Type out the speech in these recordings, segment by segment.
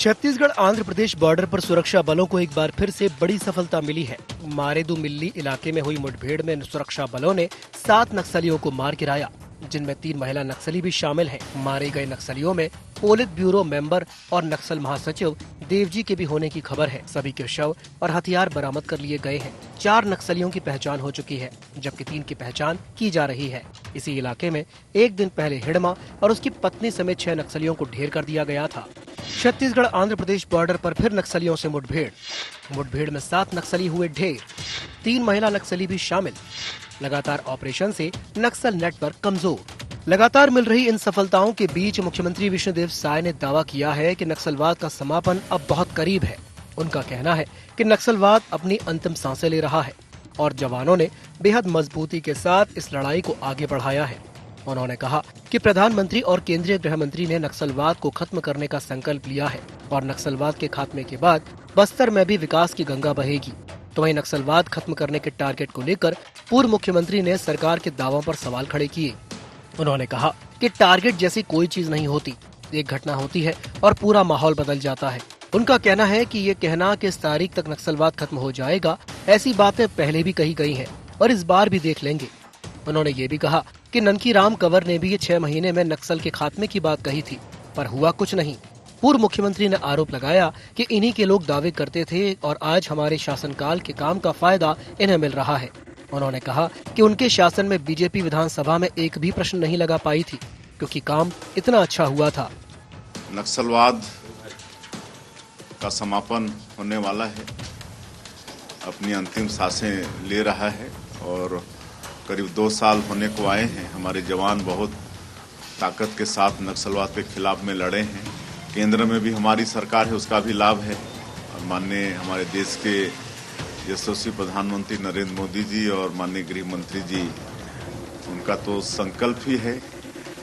Chhattisgarh Andhra Pradesh border पर सुरक्षा बलों को एक बार फिर से बड़ी सफलता मिली है। मारेदुमिल्ली इलाके में हुई मुठभेड़ में सुरक्षा बलों ने 7 नक्सलियों को मार गिराया, जिनमें 3 महिला नक्सली भी शामिल हैं। मारे गए नक्सलियों में पोलित ब्यूरो मेंबर और नक्सल महासचिव देवजी के भी होने की खबर है। सभी के शव और हथियार बरामद कर लिए गए हैं। 4 नक्सलियों की पहचान हो चुकी है, जबकि 3 की पहचान की जा रही है। इसी इलाके में एक दिन पहले हिडमा और उसकी पत्नी समेत 6 नक्सलियों को ढेर कर दिया गया था। छत्तीसगढ़ आंध्र प्रदेश बॉर्डर पर फिर नक्सलियों से मुठभेड़ में 7 नक्सली हुए ढेर, 3 महिला नक्सली भी शामिल। लगातार ऑपरेशन से नक्सल नेटवर्क कमजोर। लगातार मिल रही इन सफलताओं के बीच मुख्यमंत्री विष्णुदेव साय ने दावा किया है कि नक्सलवाद का समापन अब बहुत करीब है। उनका कहना है कि नक्सलवाद अपनी अंतिम सांसें ले रहा है और जवानों ने बेहद मजबूती के साथ इस लड़ाई को आगे बढ़ाया है। उन्होंने कहा कि प्रधानमंत्री और केंद्रीय गृह मंत्री ने नक्सलवाद को खत्म करने का संकल्प लिया है और नक्सलवाद के खात्मे के बाद बस्तर में भी विकास की गंगा बहेगी। तो वहीं नक्सलवाद खत्म करने के टारगेट को लेकर पूर्व मुख्यमंत्री ने सरकार के दावों पर सवाल खड़े किए। उन्होंने कहा कि टारगेट जैसी कोई चीज नहीं होती, एक घटना होती है और पूरा माहौल बदल जाता है। उनका कहना है कि ये कहना कि इस तारीख तक नक्सलवाद खत्म हो जाएगा, ऐसी बातें पहले भी कही गई हैं और इस बार भी देख लेंगे। उन्होंने ये भी कहा कि ननकी राम कंवर ने भी ये 6 महीने में नक्सल के खात्मे की बात कही थी, पर हुआ कुछ नहीं। पूर्व मुख्यमंत्री ने आरोप लगाया कि इन्हीं के लोग दावे करते थे और आज हमारे शासनकाल के काम का फायदा इन्हें मिल रहा है। उन्होंने कहा कि उनके शासन में बीजेपी विधानसभा में एक भी प्रश्न नहीं लगा पाई थी, क्योंकि काम इतना अच्छा हुआ था। नक्सलवाद का समापन होने वाला है, अपनी अंतिम सांसें ले रहा है और करीब 2 साल होने को आए हैं। हमारे जवान बहुत ताकत के साथ नक्सलवाद के खिलाफ में लड़े हैं। केंद्र में भी हमारी सरकार है, उसका भी लाभ है। और माननीय हमारे देश के यशस्वी प्रधानमंत्री नरेंद्र मोदी जी और माननीय गृह मंत्री जी, उनका तो संकल्प ही है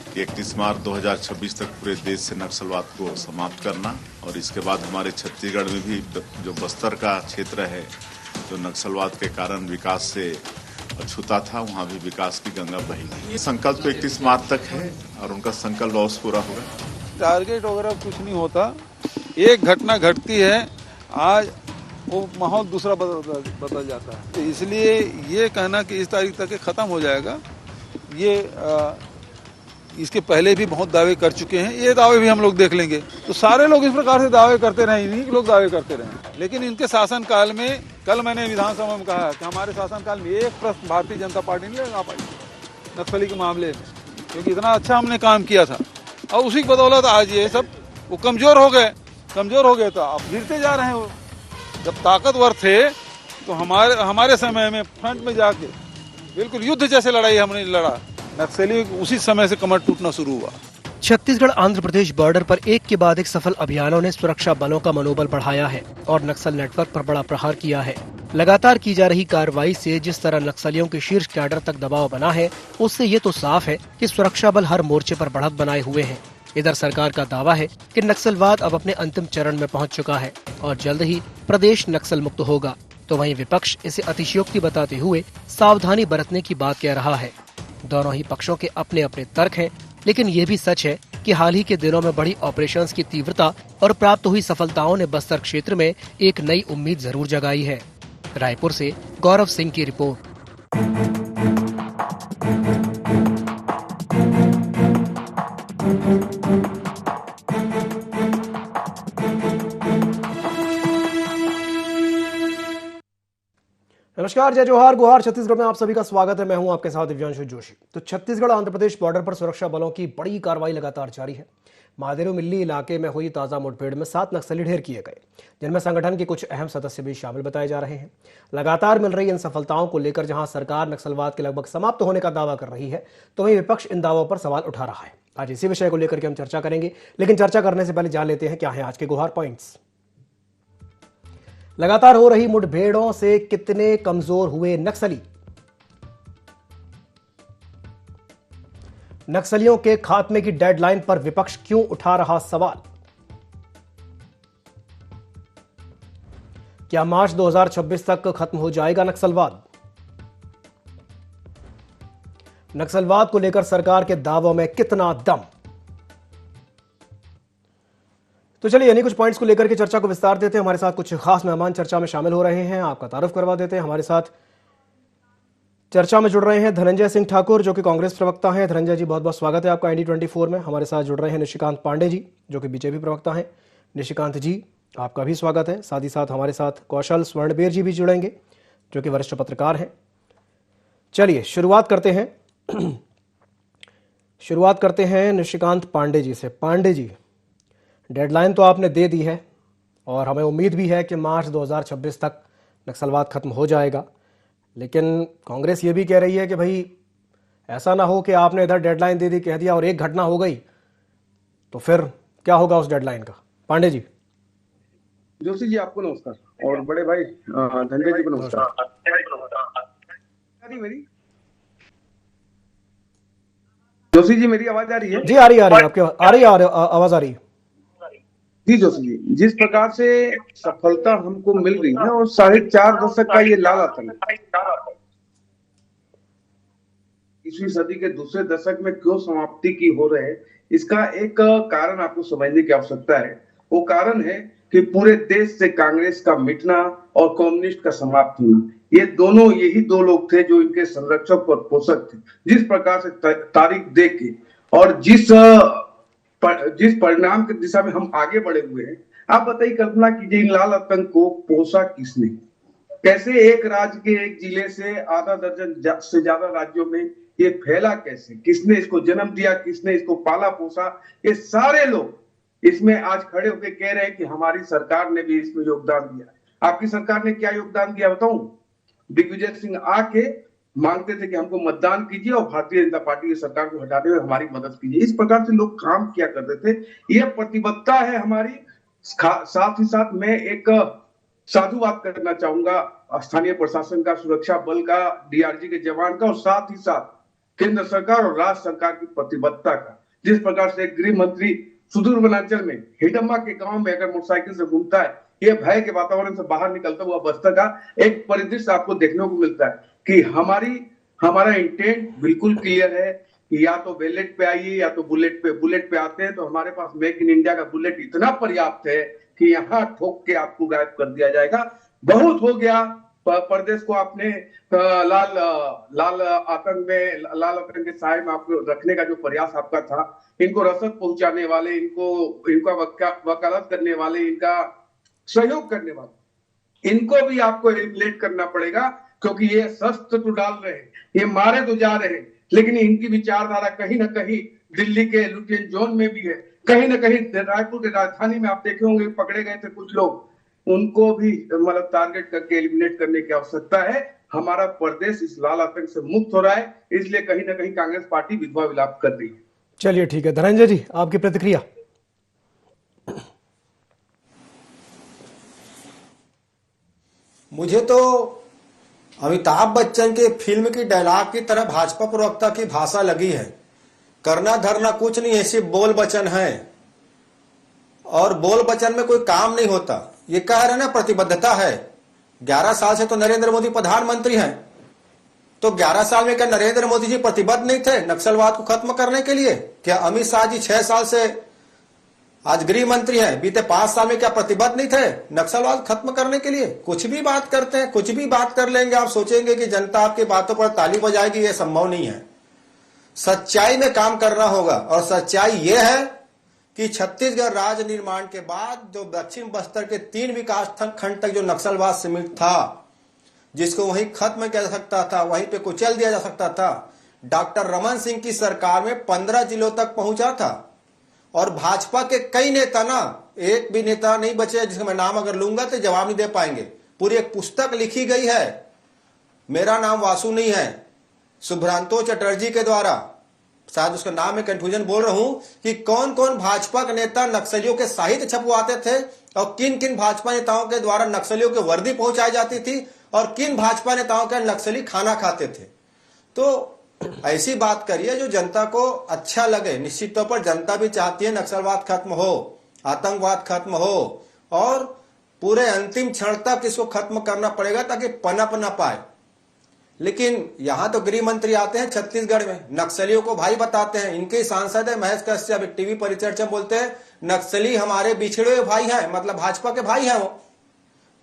कि 31 मार्च 2026 तक पूरे देश से नक्सलवाद को समाप्त करना। और इसके बाद हमारे छत्तीसगढ़ में भी जो बस्तर का क्षेत्र है, जो नक्सलवाद के कारण विकास से अछूता था, वहाँ भी विकास की गंगा बहेगी। ये संकल्प तो 31 मार्च तक है और उनका संकल्प अवश्य पूरा होगा। टारगेट वगैरह कुछ नहीं होता, एक घटना घटती है, आज वो माहौल दूसरा बदल जाता है। तो इसलिए ये कहना कि इस तारीख तक खत्म हो जाएगा, ये इसके पहले भी बहुत दावे कर चुके हैं, ये दावे भी हम लोग देख लेंगे। तो सारे लोग इस प्रकार से दावे करते रहे, इन्हीं लोग दावे करते रहे। लेकिन इनके शासनकाल में, कल मैंने विधानसभा में कहा कि हमारे शासनकाल में एक प्रश्न भारतीय जनता पार्टी ने लगा पाई नक्सली के मामले में, क्योंकि इतना अच्छा हमने काम किया था। और उसी की बदौलत आज ये सब वो कमजोर हो गए तो अब गिरते जा रहे हैं। वो जब ताकतवर थे तो हमारे समय में फ्रंट में जाके बिल्कुल युद्ध जैसे लड़ाई हमने लड़ा, नक्सली उसी समय से कमर टूटना शुरू हुआ। छत्तीसगढ़ आंध्र प्रदेश बॉर्डर पर एक के बाद एक सफल अभियानों ने सुरक्षा बलों का मनोबल बढ़ाया है और नक्सल नेटवर्क पर बड़ा प्रहार किया है। लगातार की जा रही कार्रवाई से जिस तरह नक्सलियों के शीर्ष कैडर तक दबाव बना है, उससे ये तो साफ है कि सुरक्षा बल हर मोर्चे पर बढ़त बनाए हुए हैं। इधर सरकार का दावा है कि नक्सलवाद अब अपने अंतिम चरण में पहुंच चुका है और जल्द ही प्रदेश नक्सल मुक्त होगा। तो वहीं विपक्ष इसे अतिशयोक्ति बताते हुए सावधानी बरतने की बात कह रहा है। दोनों ही पक्षों के अपने अपने तर्क हैं, लेकिन ये भी सच है कि हाल ही के दिनों में बढ़ी ऑपरेशंस की तीव्रता और प्राप्त हुई सफलताओं ने बस्तर क्षेत्र में एक नई उम्मीद जरूर जगाई है। रायपुर से गौरव सिंह की रिपोर्ट। नमस्कार, जय जोहार, गुहार। छत्तीसगढ़ में आप सभी का स्वागत है। मैं हूं आपके साथ दिव्यांशु जोशी। तो छत्तीसगढ़ आंध्र प्रदेश बॉर्डर पर सुरक्षा बलों की बड़ी कार्रवाई लगातार जारी है। मारेदुमिल्ली इलाके में हुई ताजा मुठभेड़ में 7 नक्सली ढेर किए गए, जिनमें संगठन के कुछ अहम सदस्य भी शामिल बताए जा रहे हैं। लगातार मिल रही इन सफलताओं को लेकर जहां सरकार नक्सलवाद के लगभग समाप्त होने का दावा कर रही है, तो वहीं विपक्ष इन दावों पर सवाल उठा रहा है। आज इसी विषय को लेकर के हम चर्चा करेंगे, लेकिन चर्चा करने से पहले जान लेते हैं क्या है आज के गुहार पॉइंट्स। लगातार हो रही मुठभेड़ों से कितने कमजोर हुए नक्सली? नक्सलियों के खात्मे की डेडलाइन पर विपक्ष क्यों उठा रहा सवाल? क्या मार्च 2026 तक खत्म हो जाएगा नक्सलवाद? नक्सलवाद को लेकर सरकार के दावों में कितना दम? तो चलिए इन्हीं कुछ पॉइंट्स को लेकर के चर्चा को विस्तार देते हैं। हमारे साथ कुछ खास मेहमान चर्चा में शामिल हो रहे हैं, आपका तारुफ करवा देते हैं। हमारे साथ चर्चा में जुड़ रहे हैं धनंजय सिंह ठाकुर, जो कि कांग्रेस प्रवक्ता हैं। धनंजय जी, बहुत बहुत स्वागत है आपका ND24 में। हमारे साथ जुड़ रहे हैं निशिकांत पांडे जी, जो कि बीजेपी प्रवक्ता हैं। निशिकांत जी, आपका भी स्वागत है। साथ ही साथ हमारे साथ कौशल स्वर्णबेर जी भी जुड़ेंगे, जो कि वरिष्ठ पत्रकार हैं। चलिए शुरुआत करते हैं निशिकांत पांडे जी से। पांडे जी, डेडलाइन तो आपने दे दी है और हमें उम्मीद भी है कि मार्च 2026 तक नक्सलवाद खत्म हो जाएगा, लेकिन कांग्रेस ये भी कह रही है कि भाई ऐसा ना हो कि आपने इधर डेडलाइन दे दी, कह दिया और एक घटना हो गई तो फिर क्या होगा उस डेडलाइन का। पांडे जी। जोशी जी, आपको नमस्कार, और बड़े भाई धनंजय जी को नमस्कार। मेरी जोशी जी, मेरी आवाज आ रही है? जी आ रही है, आपकी आवाज आ रही है। जी जोशी जी, जिस प्रकार से सफलता हमको मिल रही है और 4.5 दशक का ये लाल आतंक 20वीं सदी के दूसरे दशक में क्यों समाप्ति की हो रहे हैं, इसका एक कारण आपको समझने की आवश्यकता है। वो कारण है कि पूरे देश से कांग्रेस का मिटना और कम्युनिस्ट का समाप्त होना। ये दोनों, यही दो लोग थे जो इनके संरक्षक और पोषक थे। जिस प्रकार से तारीख देख के और जिस परिणाम की दिशा में हम आगे बढ़े हुए हैं, आप बताइए, कल्पना कीजिए इन लाल आतंक को पोषा किसने, कैसे एक राज्य के एक जिले से आधा दर्जन से ज्यादा राज्यों में ये फैला, कैसे, किसने इसको जन्म दिया, किसने इसको पाला पोसा। ये सारे लोग इसमें आज खड़े होकर कह रहे हैं कि हमारी सरकार ने भी इसमें योगदान दिया। आपकी सरकार ने क्या योगदान दिया बताऊं? दिग्विजय सिंह आके मांगते थे कि हमको मतदान कीजिए और भारतीय जनता पार्टी की सरकार को हटाने में हमारी मदद कीजिए। इस प्रकार से लोग काम किया करते थे। यह प्रतिबद्धता है हमारी। साथ ही साथ मैं एक साधुवाद करना चाहूंगा स्थानीय प्रशासन का, सुरक्षा बल का, DRG के जवान का, और साथ ही साथ केंद्र सरकार और राज्य सरकार की प्रतिबद्धता का। जिस प्रकार से गृह मंत्री सुदूर वनांचल में हिडम्मा के गांव में अगर मोटरसाइकिल से घूमता है, ये भय के वातावरण से बाहर निकलता हुआ बस्तर का एक परिदृश्य आपको देखने को मिलता है कि हमारा इंटेंट बिल्कुल क्लियर है कि या तो बैलेट पे आइए या तो बुलेट पे आते हैं तो हमारे पास मेक इन इंडिया का बुलेट इतना पर्याप्त है कि यहाँ ठोक के आपको गायब कर दिया जाएगा। बहुत हो गया, प्रदेश को आपने लाल आतंक के साए में आपको रखने का जो प्रयास आपका था, इनको रसद पहुंचाने वाले, इनका वकालत करने वाले, इनका सहयोग करने वाले, इनको भी आपको एलिमिनेट करना पड़ेगा, क्योंकि ये शस्त्र तो डाल रहे हैं, ये मारे तो जा रहे हैं, लेकिन इनकी विचारधारा कहीं ना कहीं दिल्ली के लुटियन जोन में भी है, कहीं ना कहीं रायपुर के राजधानी में आप देखे होंगे पकड़े गए थे कुछ लोग, उनको भी मतलब टारगेट करके एलिमिनेट करने की आवश्यकता है। हमारा प्रदेश इस लाल आतंक से मुक्त हो रहा है, इसलिए कहीं ना कहीं कांग्रेस पार्टी विधवा विलाप कर रही है। चलिए ठीक है, धनंजय जी आपकी प्रतिक्रिया। मुझे तो अमिताभ बच्चन के फिल्म की डायलॉग की तरह भाजपा प्रवक्ता की भाषा लगी है। करना धरना कुछ नहीं है, सिर्फ बोल बचन है, और बोल बचन में कोई काम नहीं होता। ये कह रहे ना प्रतिबद्धता है। 11 साल से तो नरेंद्र मोदी प्रधानमंत्री हैं, तो 11 साल में क्या नरेंद्र मोदी जी प्रतिबद्ध नहीं थे नक्सलवाद को खत्म करने के लिए? क्या अमित शाह जी 6 साल से आज गृह मंत्री हैं, बीते 5 साल में क्या प्रतिबद्ध नहीं थे नक्सलवाद खत्म करने के लिए? कुछ भी बात करते हैं, कुछ भी बात कर लेंगे, आप सोचेंगे कि जनता आपकी बातों पर ताली बजाएगी, ये संभव नहीं है। सच्चाई में काम करना होगा, और सच्चाई यह है कि छत्तीसगढ़ राज्य निर्माण के बाद जो दक्षिण बस्तर के 3 विकास खंड तक जो नक्सलवाद सीमित था, जिसको वहीं खत्म किया जा सकता था, वहीं पे कुचल दिया जा सकता था, डॉक्टर रमन सिंह की सरकार में 15 जिलों तक पहुंचा था। और भाजपा के कई नेता ना, एक भी नेता नहीं बचे जिसका मैं नाम अगर लूंगा तो जवाब नहीं दे पाएंगे। पूरी एक पुस्तक लिखी गई है, मेरा नाम वासु नहीं है, सुभ्रांतो चटर्जी के द्वारा, शायद उसका नाम में कंफ्यूजन बोल रहा हूं, कि कौन कौन भाजपा के नेता नक्सलियों के साहित्य छपवाते थे और किन किन भाजपा नेताओं के द्वारा नक्सलियों की वर्दी पहुंचाई जाती थी और किन भाजपा नेताओं के नक्सली खाना खाते थे। तो ऐसी बात करिए जो जनता को अच्छा लगे। निश्चित तौर पर जनता भी चाहती है नक्सलवाद खत्म हो, आतंकवाद खत्म हो, और पूरे अंतिम क्षण तक इसको खत्म करना पड़ेगा ताकि पनप ना पाए। लेकिन यहाँ तो गृह मंत्री आते हैं छत्तीसगढ़ में, नक्सलियों को भाई बताते हैं। इनके सांसद है महेश कश्यप, टीवी परिचर्चा बोलते हैं नक्सली हमारे बिछड़े हुए भाई हैं, मतलब भाजपा के भाई हैं वो।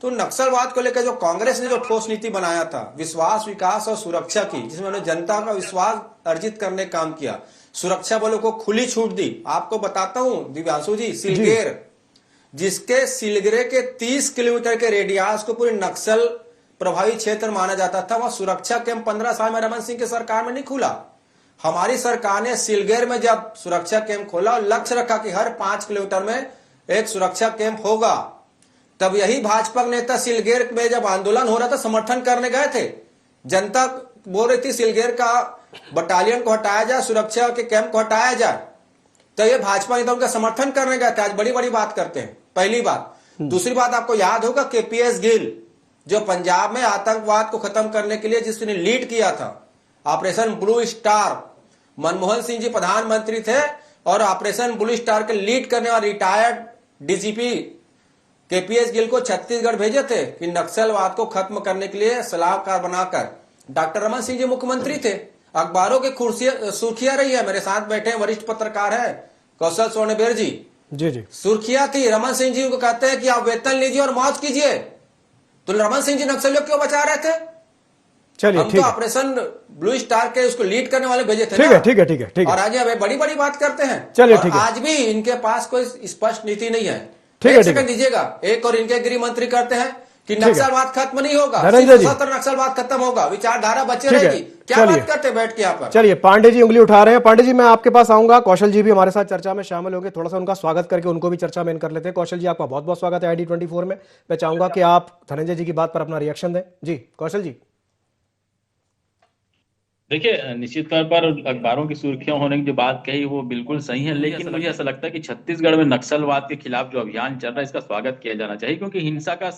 तो नक्सलवाद को लेकर जो कांग्रेस ने जो ठोस नीति बनाया था विश्वास, विकास और सुरक्षा की, जिसमें उन्होंने जनता का विश्वास अर्जित करने का काम किया, सुरक्षा बलों को खुली छूट दी। आपको बताता हूं दिव्यांशु जी, सिलगेर, जिसके सिलगरे के 30 किलोमीटर के रेडियास को पूरे नक्सल प्रभावित क्षेत्र माना जाता था, वहां सुरक्षा कैंप 15 साल में रमन सिंह की सरकार में नहीं खुला। हमारी सरकार ने सिलगेर में जब सुरक्षा कैंप खोला और लक्ष्य रखा कि हर 5 किलोमीटर में एक सुरक्षा कैंप होगा, तब यही भाजपा नेता सिलगेर में जब आंदोलन हो रहा था समर्थन करने गए थे। जनता बोल रही थी सिलगेर का बटालियन को हटाया जाए, सुरक्षा के कैंप को हटाया जाए, तो ये भाजपा नेता उनका समर्थन करने गए थे। आज बड़ी बड़ी बात करते हैं, पहली बात। दूसरी बात, आपको याद होगा केपीएस गिल जो पंजाब में आतंकवाद को खत्म करने के लिए जिसने लीड किया था operation blue star, Manmohan Singh ji प्रधानमंत्री थे और ऑपरेशन ब्लू स्टार के लीड करने वाले रिटायर्ड डीजीपी केपीएस गिल को छत्तीसगढ़ भेजे थे कि नक्सलवाद को खत्म करने के लिए सलाहकार बनाकर। डॉक्टर रमन सिंह जी मुख्यमंत्री थे, अखबारों की सुर्खियां रही है। मेरे साथ बैठे वरिष्ठ पत्रकार है कौशल स्वर्णबेर जी, जी सुर्खियां थी। रमन सिंह जी को कहते हैं कि आप वेतन लीजिए और मौज कीजिए, तो रमन सिंह जी नक्सलियों क्यों बचा रहे थे? चलिए, हम तो ऑपरेशन ब्लू स्टार के उसको लीड करने वाले भेजे थे। ठीक है। और आज अब बड़ी बड़ी बात करते हैं। चलिए, आज भी इनके पास कोई स्पष्ट नीति नहीं है। एक सेकंड दीजिएगा, एक और इनके गृह मंत्री करते हैं कि नक्सलवाद खत्म नहीं होगा, नक्सलवाद खत्म होगा, विचारधारा बचे रहेगी। क्या बात करते बैठ के यहाँ पर? चलिए, पांडे जी उंगली उठा रहे हैं। पांडे जी मैं आपके पास आऊंगा, कौशल जी भी हमारे साथ चर्चा में शामिल होंगे, थोड़ा सा उनका स्वागत करके उनको भी चर्चा में कर लेते हैं। कौशल जी आपका बहुत बहुत स्वागत है ID24 में। मैं चाहूंगा कि आप धनंजय जी की बात पर अपना रिएक्शन दें। जी कौशल जी। देखिए, निश्चित तौर पर अखबारों की सुर्खियां होने की जो बात कही वो बिल्कुल सही है, लेकिन मुझे ऐसा लगता है कि छत्तीसगढ़ में नक्सलवाद के खिलाफ जो अभियान चल रहा है इसका स्वागत किया जाना चाहिए, क्योंकि हिंसा का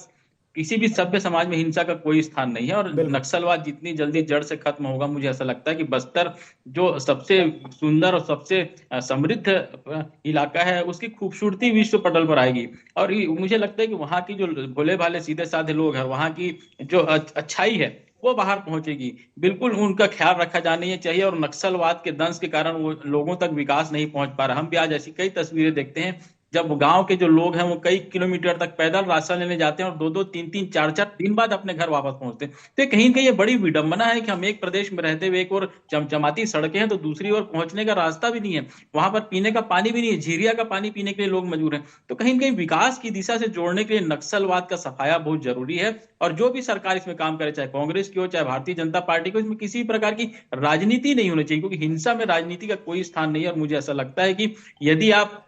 किसी भी सभ्य समाज में हिंसा का कोई स्थान नहीं है। और नक्सलवाद जितनी जल्दी जड़ से खत्म होगा, मुझे ऐसा लगता है कि बस्तर जो सबसे सुंदर और सबसे समृद्ध इलाका है उसकी खूबसूरती विश्व पटल पर आएगी। और मुझे लगता है कि वहाँ की जो भोले भाले सीधे साधे लोग हैं, वहाँ की जो अच्छाई है वो बाहर पहुंचेगी। बिल्कुल उनका ख्याल रखा जाना चाहिए। और नक्सलवाद के दंश के कारण वो लोगों तक विकास नहीं पहुंच पा रहा। हम भी आज ऐसी कई तस्वीरें देखते हैं जब गांव के जो लोग हैं वो कई किलोमीटर तक पैदल राशन लेने जाते हैं और 2-2, 3-3, 4-4 दिन बाद अपने घर वापस पहुंचते हैं। तो कहीं ना कहीं ये बड़ी विडंबना है कि हम एक प्रदेश में रहते हुए एक और चमचमाती सड़कें हैं तो दूसरी ओर पहुंचने का रास्ता भी नहीं है, वहां पर पीने का पानी भी नहीं है, झीरिया का पानी पीने के लिए लोग मजबूर हैं। तो कहीं ना कहीं विकास की दिशा से जोड़ने के लिए नक्सलवाद का सफाया बहुत जरूरी है। और जो भी सरकार इसमें काम करे, चाहे कांग्रेस की हो चाहे भारतीय जनता पार्टी को, इसमें किसी प्रकार की राजनीति नहीं होनी चाहिए, क्योंकि हिंसा में राजनीति का कोई स्थान नहीं है। और मुझे ऐसा लगता है कि यदि आप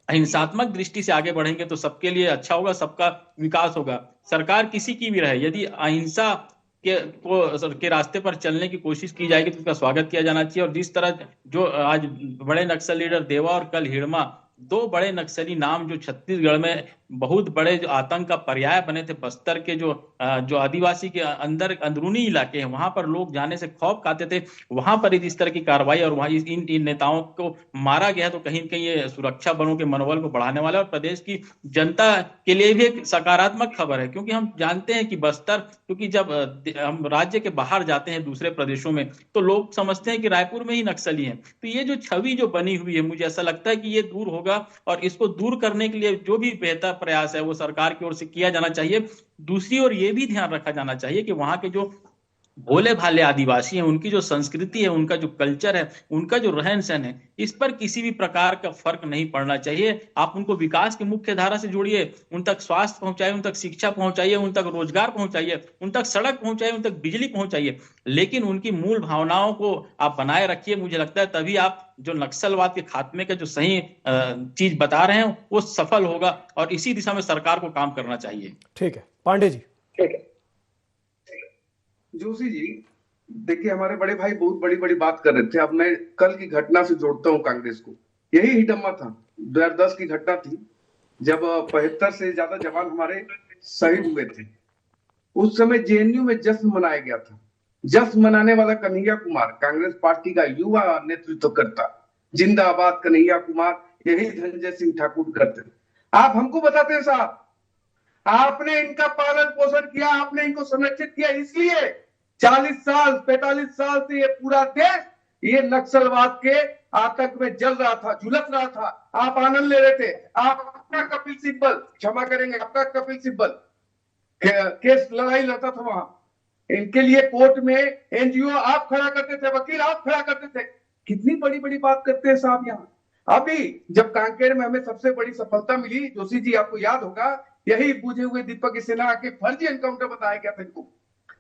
अहिंसात्मक दृष्टि से आगे बढ़ेंगे तो सबके लिए अच्छा होगा, सबका विकास होगा। सरकार किसी की भी रहे, यदि अहिंसा के रास्ते पर चलने की कोशिश की जाएगी तो उसका स्वागत किया जाना चाहिए। और जिस तरह जो आज बड़े नक्सल लीडर देवा और कल हिड़मा, 2 बड़े नक्सली नाम जो छत्तीसगढ़ में बहुत बड़े जो आतंक का पर्याय बने थे, बस्तर के जो आदिवासी के अंदर अंदरूनी इलाके हैं वहां पर लोग जाने से खौफ खाते थे, वहां पर इस तरह की कार्रवाई और वहां इन नेताओं को मारा गया, तो कहीं न कहीं ये सुरक्षा बलों के मनोबल को बढ़ाने वाला है। और प्रदेश की जनता के लिए भी एक सकारात्मक खबर है, क्योंकि हम जानते हैं कि बस्तर, क्योंकि जब हम राज्य के बाहर जाते हैं दूसरे प्रदेशों में तो लोग समझते हैं कि रायपुर में ही नक्सली हैं। तो ये जो छवि जो बनी हुई है, मुझे ऐसा लगता है कि ये दूर होगा। और इसको दूर करने के लिए जो भी बेहतर प्रयास है वो सरकार की ओर से किया जाना चाहिए। दूसरी ओर ये भी ध्यान रखा जाना चाहिए कि वहां के जो भोले भाले आदिवासी हैं, उनकी जो संस्कृति है, उनका जो कल्चर है, उनका जो रहन सहन है, इस पर किसी भी प्रकार का फर्क नहीं पड़ना चाहिए। आप उनको विकास की मुख्य धारा से जोड़िए, उन तक स्वास्थ्य पहुंचाइए, उन तक शिक्षा पहुंचाइए, उन तक रोजगार पहुंचाइए, उन तक सड़क पहुंचाइए, उन तक बिजली पहुंचाइए, लेकिन उनकी मूल भावनाओं को आप बनाए रखिए। मुझे लगता है तभी आप जो नक्सलवाद के खात्मे का जो सही चीज बता रहे हैं वो सफल होगा। और इसी दिशा में सरकार को काम करना चाहिए। ठीक है पांडे जी। ठीक है जोशी जी, देखिए हमारे बड़े भाई बहुत बड़ी बड़ी बात कर रहे थे। अब मैं कल की घटना से जोड़ता हूं कांग्रेस को। यही हिडम्मा था, 2010 की घटना थी जब 75 से ज्यादा जवान हमारे शहीद हुए थे। उस समय जेएनयू में जश्न मनाया गया था। जश्न मनाने वाला कन्हैया कुमार, कांग्रेस पार्टी का युवा नेतृत्व करता, जिंदाबाद कन्हैया कुमार, यही धनंजय सिंह ठाकुर करते। आप हमको बताते हैं साहब, आपने इनका पालन पोषण किया, आपने इनको संरक्षित किया, इसलिए 40 साल 45 साल से ये पूरा देश ये नक्सलवाद के आतंक में जल रहा था, झुलस रहा था। आप आनंद ले रहे थे। आपका कपिल सिब्बल, क्षमा करेंगे, आपका कपिल सिब्बल केस लड़ाई लड़ता था वहां। इनके लिए कोर्ट में एनजीओ आप खड़ा करते थे, वकील आप खड़ा करते थे। कितनी बड़ी बड़ी बात करते हैं साहब यहाँ। अभी जब कांकेर में हमें सबसे बड़ी सफलता मिली, जोशी जी आपको याद होगा, यही बूझे हुए दीपक सिन्हा के फर्जी एनकाउंटर बताया गया था इनको।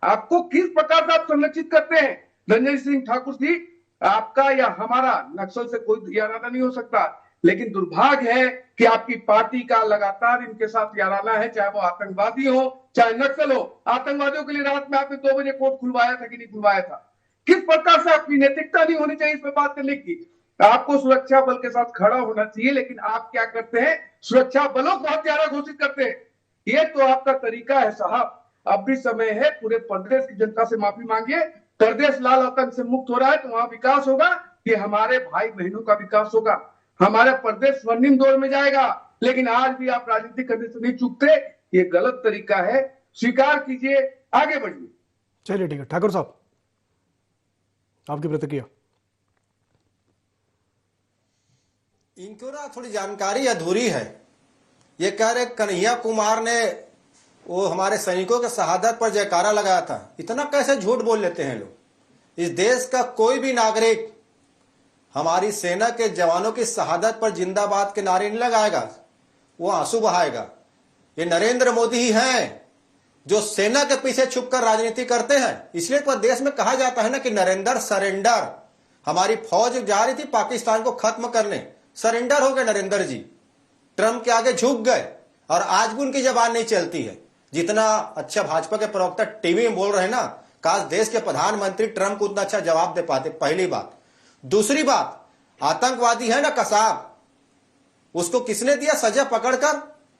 आपको किस प्रकार से आप संरक्षित करते हैं? रंजन सिंह ठाकुर जी, आपका या हमारा नक्सल से कोई याराना नहीं हो सकता, लेकिन दुर्भाग्य है कि आपकी पार्टी का लगातार इनके साथ याराना है, चाहे वो आतंकवादी हो चाहे नक्सल हो। आतंकवादियों के लिए रात में आपने 2 बजे कोर्ट खुलवाया था कि नहीं खुलवाया था? किस प्रकार से आपकी नैतिकता नहीं होनी चाहिए इस पर बात करने की? आपको सुरक्षा बल के साथ खड़ा होना चाहिए, लेकिन आप क्या करते हैं? सुरक्षा बलों को हत्यारा घोषित करते हैं। ये तो आपका तरीका है साहब। अब भी समय है, पूरे प्रदेश की जनता से माफी मांगिए। प्रदेश लाल आतंक से मुक्त हो रहा है तो वहां विकास होगा, कि हमारे भाई बहनों का विकास होगा, हमारा प्रदेश स्वर्णिम दौर में जाएगा। लेकिन आज भी आप राजनीति करने से नहीं चूकते, ये गलत तरीका है, स्वीकार कीजिए, आगे बढ़िए। चलिए ठीक है, ठाकुर साहब आपकी प्रतिक्रिया। इनको ना थोड़ी जानकारी अधूरी है। ये कह रहे कन्हैया कुमार ने वो हमारे सैनिकों के शहादत पर जयकारा लगाया था। इतना कैसे झूठ बोल लेते हैं लोग। इस देश का कोई भी नागरिक हमारी सेना के जवानों की शहादत पर जिंदाबाद के नारे नहीं लगाएगा, वो आंसू बहाएगा। ये नरेंद्र मोदी ही हैं जो सेना के पीछे छुपकर राजनीति करते हैं। इसलिए तो देश में कहा जाता है ना कि नरेंद्र सरेंडर। हमारी फौज जा रही थी पाकिस्तान को खत्म करने, सरेंडर हो गए नरेंद्र जी, ट्रंप के आगे झुक गए, और आज भी उनकी जबान नहीं चलती है। जितना अच्छा भाजपा के प्रवक्ता टीवी में बोल रहे हैं ना, काश देश के प्रधानमंत्री ट्रंप को उतना अच्छा जवाब दे पाते। पहली बात। दूसरी बात, आतंकवादी है ना कसाब, उसको किसने दिया सजा पकड़कर?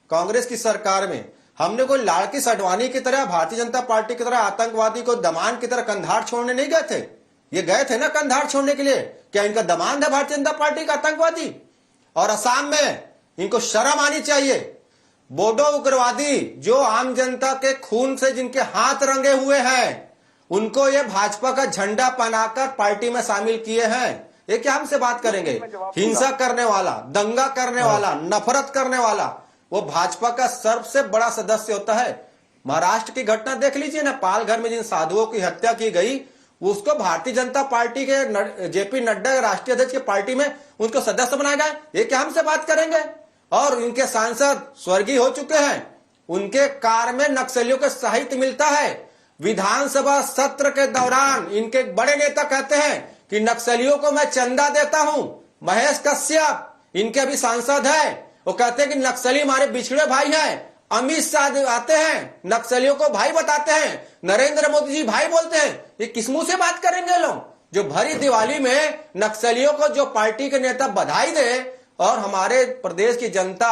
कांग्रेस की सरकार में। हमने कोई लाड़की सडवानी की तरह, भारतीय जनता पार्टी की तरह आतंकवादी को दमान की तरह कंधार छोड़ने नहीं गए थे। ये गए थे ना कंधार छोड़ने के लिए। क्या इनका दमान है भारतीय जनता पार्टी का आतंकवादी? और असम में इनको शर्म आनी चाहिए। बोडो उग्रवादी जो आम जनता के खून से जिनके हाथ रंगे हुए हैं, उनको ये भाजपा का झंडा पहनाकर पार्टी में शामिल किए हैं। ये क्या हमसे बात करेंगे? हिंसा करने वाला, दंगा करने वाला, नफरत करने वाला, वो भाजपा का सबसे बड़ा सदस्य होता है। महाराष्ट्र की घटना देख लीजिए ना, पालघर में जिन साधुओं की हत्या की गई, उसको भारतीय जनता पार्टी के जेपी नड्डा राष्ट्रीय अध्यक्ष की पार्टी में उनको सदस्य बनाया गया। ये क्या हमसे बात करेंगे? और इनके सांसद स्वर्गीय हो चुके हैं, उनके कार में नक्सलियों के साहित्य मिलता है। विधानसभा सत्र के दौरान इनके बड़े नेता कहते हैं कि नक्सलियों को मैं चंदा देता हूं। महेश कश्यप इनके भी सांसद है, वो कहते हैं कि नक्सली हमारे बिछड़े भाई हैं। अमित शाह आते हैं, नक्सलियों को भाई बताते हैं, नरेंद्र मोदी जी भाई बोलते हैं। ये किस मुंह से बात करेंगे लोग? जो भरी दिवाली में नक्सलियों को जो पार्टी के नेता बधाई दे, और हमारे प्रदेश की जनता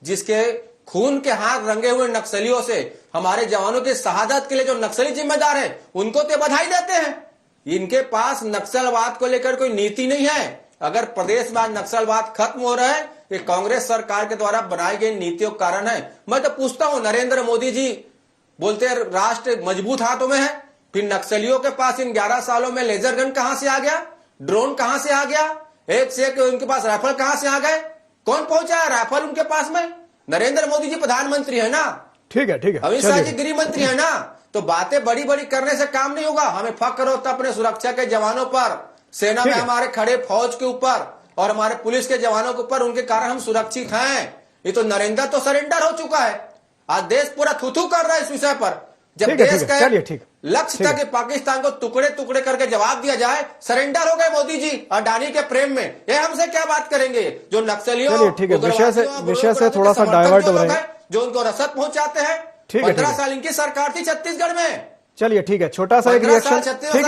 जिसके खून के हाथ रंगे हुए नक्सलियों से हमारे जवानों की शहादत के लिए जो नक्सली जिम्मेदार है, उनको तो बधाई देते हैं। इनके पास नक्सलवाद को लेकर कोई नीति नहीं है। अगर प्रदेश में नक्सलवाद खत्म हो रहा है, ये कांग्रेस सरकार के द्वारा बनाई गई नीतियों के कारण है। मैं तो पूछता हूं, नरेंद्र मोदी जी बोलते हैं राष्ट्र मजबूत हाथों में है, फिर नक्सलियों के पास इन 11 सालों में लेजर गन कहां से आ गया? ड्रोन कहां से आ गया? एक से एक उनके पास राइफल कहां से आ गए? कौन पहुंचा है राइफल उनके पास में? नरेंद्र मोदी जी प्रधानमंत्री है ना, ठीक है ठीक है, अमित शाह जी गृह मंत्री है ना। तो बातें बड़ी बड़ी करने से काम नहीं होगा। हमें फक्र होता अपने सुरक्षा के जवानों पर, सेना में हमारे खड़े फौज के ऊपर और हमारे पुलिस के जवानों के ऊपर, उनके कारण हम सुरक्षित हैं। ये तो नरेंद्र तो सरेंडर हो चुका है। आज देश पूरा थू-थू कर रहा है इस विषय पर। जब देश का लक्ष्य था कि पाकिस्तान को टुकड़े टुकड़े करके जवाब दिया जाए, सरेंडर हो गए मोदी जी अडानी के प्रेम में। ये हमसे क्या बात करेंगे? जो नक्सलियों, ठीक है, विषय से थोड़ा सा डाइवर्ट हो रहे हैं, जो उनको रसद पहुंचाते हैं। 15 साल इनकी सरकार थी छत्तीसगढ़ में। चलिए ठीक है, छोटा सा एक रिएक्शन। ठीक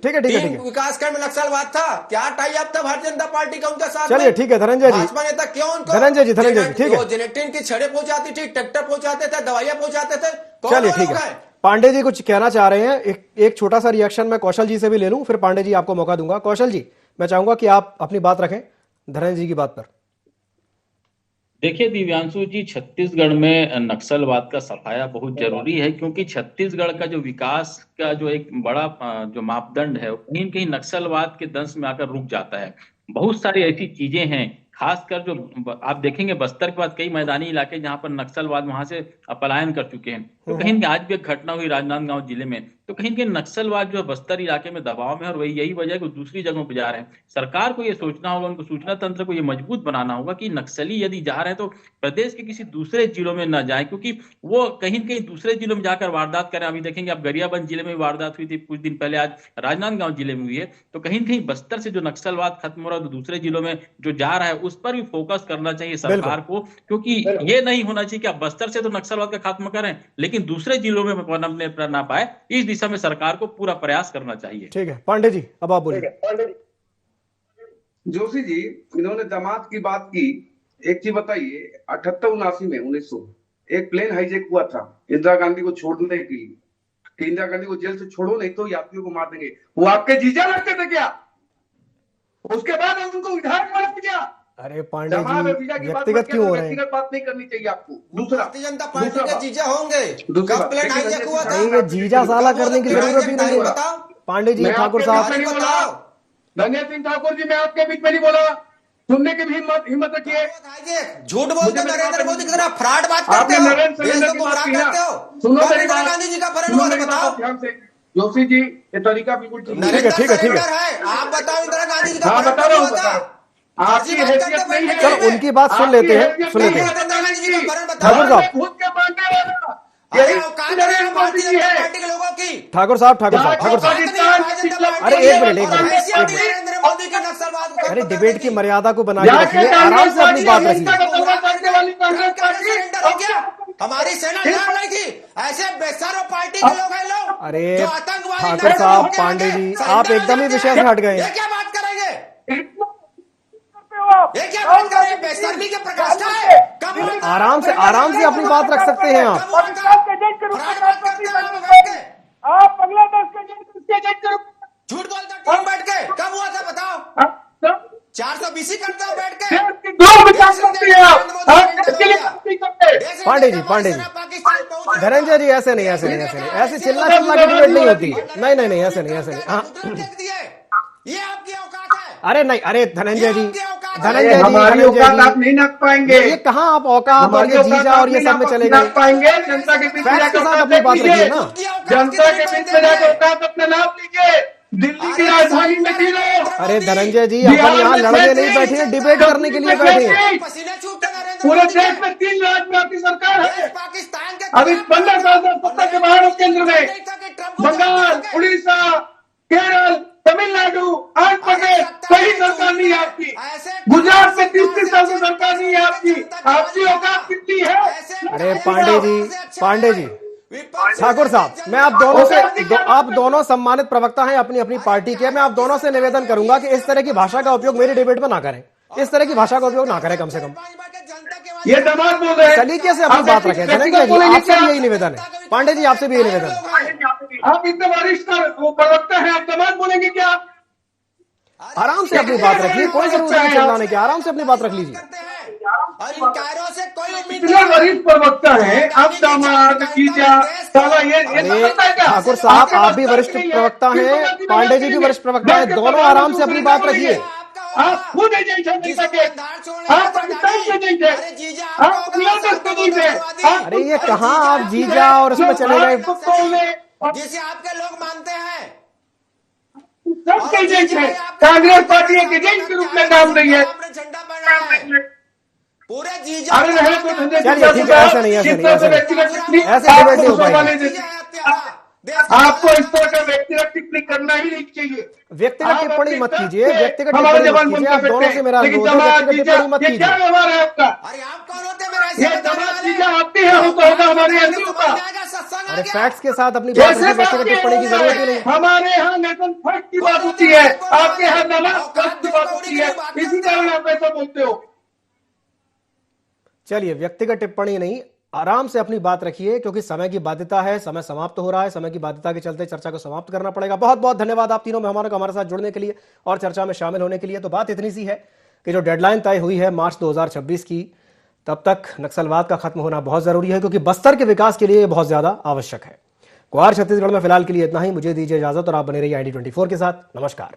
है, ठीक है। विकासखंड में नक्सलवाद था, क्या टाई अप था भारतीय जनता पार्टी का उनके साथ? चलिए ठीक है, धनंजय जी, भाजपा नेता क्यों उनको धनंजय जी ठीक है, जेनेटिन की छड़े पहुंचाती थी, ट्रैक्टर पहुंचाते थे, दवाइयां पहुंचाते थे। चलिए ठीक है, पांडे जी कुछ कहना चाह रहे हैं। एक छोटा सा रिएक्शन मैं कौशल जी से भी ले लूं, फिर पांडे जी आपको मौका दूंगा। कौशल जी, मैं चाहूंगा कि आप अपनी बात रखें धनंजय जी की बात पर। देखिए दिव्यांशु जी, छत्तीसगढ़ में नक्सलवाद का सफाया बहुत जरूरी है, क्योंकि छत्तीसगढ़ का जो विकास का जो एक बड़ा जो मापदंड है, वो कहीं न कहीं नक्सलवाद के दंश में आकर रुक जाता है। बहुत सारी ऐसी चीजें हैं, खासकर जो आप देखेंगे बस्तर के बाद कई मैदानी इलाके जहां पर नक्सलवाद वहां से पलायन कर चुके हैं। तो कहीं न कहीं आज भी एक घटना हुई राजनांदगांव जिले में, तो कहीं न कहीं नक्सलवाद जो है बस्तर इलाके में दबाव में है, और वही यही वजह है कि दूसरी जगहों पे जा रहे हैं। सरकार को ये सोचना होगा, उनको सूचना तंत्र को ये मजबूत बनाना होगा कि नक्सली यदि जा रहे हैं तो प्रदेश के किसी दूसरे जिलों में न जाए, क्योंकि वो कहीं न कहीं दूसरे जिलों में जाकर वारदात करें। अभी देखेंगे आप गरियाबंद जिले में वारदात हुई थी कुछ दिन पहले, आज राजनांदगांव जिले में हुई है। तो कहीं न कहीं बस्तर से जो नक्सलवाद खत्म हो रहा है, तो दूसरे जिलों में जो जा रहा है उस पर भी फोकस करना चाहिए सरकार को, क्योंकि ये नहीं होना चाहिए कि आप बस्तर से तो नक्सलवाद का खात्मा करें लेकिन दूसरे जिलों में पनपने ना पाए। इस दिशा में सरकार को पूरा प्रयास करना चाहिए। ठीक है पांडे जी, अब आप बोलिए। जोशी जी, इन्होंने दामाद की बात की। एक चीज बताइए, 78-79 में 1900 एक प्लेन हाईजैक हुआ था इंदिरा गांधी को छोड़ने के लिए, कि इंदिरा गांधी को जेल से छोड़ो नहीं तो यात्रियों को मार देंगे। वो आपके जीजा लगते थे क्या? उसके बाद उनको विधायक बना दिया। अरे पांडे जी, व्यक्तिगत क्यों हो रहे हैं? व्यक्तिगत बात नहीं करनी चाहिए आपको। दूसरा, भारतीय जनता पार्टी के जीजा होंगे, कब प्लेन हाईजैक हुआ था? नहीं, ये जीजा साला करने की जरूरत ही नहीं है। पांडे जी, ठाकुर साहब, धनंजय सिंह ठाकुर जी, मैं आपके बीच में नहीं बोला, सुनने की भी हिम्मत रखिए। झूठ बोलते नरेंद्र मोदी की तरह फ्रॉड बात करते हो, देश को गुमराह करते हो। सुनो मेरी बात, गांधी जी का फर्ज हुआ था, बताओ। ध्यान से जोशी जी, ये तरीका बिल्कुल ठीक है। आप बताओ इंदिरा गांधी जी का हाँ, बता रहा हूँ। आपकी हैसियत नहीं है। चलो उनकी बात सुन लेते हैं। ठाकुर साहब, ठाकुर साहब, अरे एक मिनट, अरे डिबेट की मर्यादा को बना के रखिए, आराम से अपनी बात रखिए। हमारी सेना नहीं थी, ऐसे बेसरो पार्टी के लोग हैं लोग। अरे ठाकुर साहब, पांडे जी, आप एकदम ही विषय से हट गए। क्या बात करेंगे? ये क्या बात कर रहे हैं? बेशर्मी के प्रकाश है। आराम से अपनी बात रख सकते हैं आप। आप बांग्लादेश के झूठ बोलता टीम बैठ के, कब हुआ था बताओ? 420 करता हूं बैठ के। पांडे जी, धनंजय जी, ऐसे नहीं, ऐसे चिल्ला की डिबेट नहीं होती। नहीं, ऐसे नहीं। हाँ, ये आपकी औकात है। अरे नहीं, अरे धनंजय जी, हमारी औकात आप नहीं नाप पाएंगे। ये कहाँ आप औकात और ये जीजा और ये सब में चले गए? पाएंगे जनता के बीच में जाकर अपनी बात रखिए ना। जनता के बीच में जाकर औकात अपने नाप लीजिए। दिल्ली की राजधानी में जी रहे। अरे धनंजय जी, अपन यहाँ लड़ने नहीं बैठे हैं, डिबेट करने के लिए बैठे हैं। पूरे देश में 3 राज्य में आपकी सरकार है। अभी 15 साल से सत्ता के बाहर केंद्र में बंगाल, उड़ीसा, केरल, तमिलनाडु, आंध्र प्रदेश, कोई सरकार नहीं है आपकी। गुजरात में 30 साल से सरकार नहीं है आपकी। आपकी औकात कितनी है? अरे पांडे जी, ठाकुर साहब, मैं आप दोनों सम्मानित प्रवक्ता हैं अपनी अपनी पार्टी के। मैं आप दोनों से निवेदन करूंगा कि इस तरह की भाषा का उपयोग मेरी डिबेट में ना करें। इस तरह की भाषा का उपयोग ना करें, कम से कम ये दमाद बोल रहे हैं। सलीके से अपनी बात रखें। धनंजय जी, आपसे भी यही निवेदन है। पांडे जी, आपसे भी यही निवेदन है। आप इतने वरिष्ठ वो प्रवक्ता हैं, आप दमाद बोलेंगे क्या? आराम से अपनी बात रखिए, कोई जरूरत नहीं चिल्लाने की। आराम से अपनी बात रख लीजिए। इतने वरिष्ठ प्रवक्ता है, आप दामाद, जीजा, साला, ये ठाकुर साहब, आप भी वरिष्ठ प्रवक्ता हैं, पांडे जी भी वरिष्ठ प्रवक्ता है। दोनों आराम से अपनी बात रखिए। आप खुद एजेंट नहीं सके, आप पाकिस्तान से नहीं थे, आप बांग्लादेश से नहीं थे। अरे ये कहाँ आप जीजा और उसमें चले गए? जिसे आपके लोग मानते हैं सबके एजेंट है। कांग्रेस पार्टी एक एजेंट के रूप में काम रही है। झंडा बढ़ा है पूरे जीजा। अरे नहीं तो चलिए ठीक है, ऐसा नहीं डिबेट नहीं हो पाएगी। आपको इस तरह का व्यक्तिगत टिप्पणी करना ही नहीं चाहिए। व्यक्तिगत टिप्पणी मत कीजिए, व्यक्तिगत टिप्पणी मत कीजिए। आप दोनों से मेरा अनुरोध है, व्यक्तिगत टिप्पणी मत कीजिए। क्या व्यवहार है आपका? अरे आप कौन होते मेरे? ये दमाद चीजें आपकी है, तो होगा, हमारे यहाँ नहीं होता। अरे फैक्ट्स के साथ अपनी बात रखिए, व्यक्तिगत टिप्पणी की जरूरत ही नहीं। हमारे यहाँ नेशन फर्स्ट की बात होती है, आपके यहाँ दमाद फर्स्ट की बात होती है, इसी कारण आप ऐसा बोलते हो। चलिए, व्यक्तिगत टिप्पणी नहीं, आराम से अपनी बात रखिए, क्योंकि समय की बाध्यता है, समय समाप्त हो रहा है। समय की बाध्यता के चलते चर्चा को समाप्त करना पड़ेगा। बहुत बहुत धन्यवाद आप तीनों मेहमानों को हमारे साथ जुड़ने के लिए और चर्चा में शामिल होने के लिए। तो बात इतनी सी है कि जो डेडलाइन तय हुई है मार्च 2026 की, तब तक नक्सलवाद का खत्म होना बहुत जरूरी है, क्योंकि बस्तर के विकास के लिए ये बहुत ज्यादा आवश्यक है। ग्वार छत्तीसगढ़ में फिलहाल के लिए इतना ही। मुझे दीजिए इजाजत और आप बने रहिए ID24 के साथ। नमस्कार।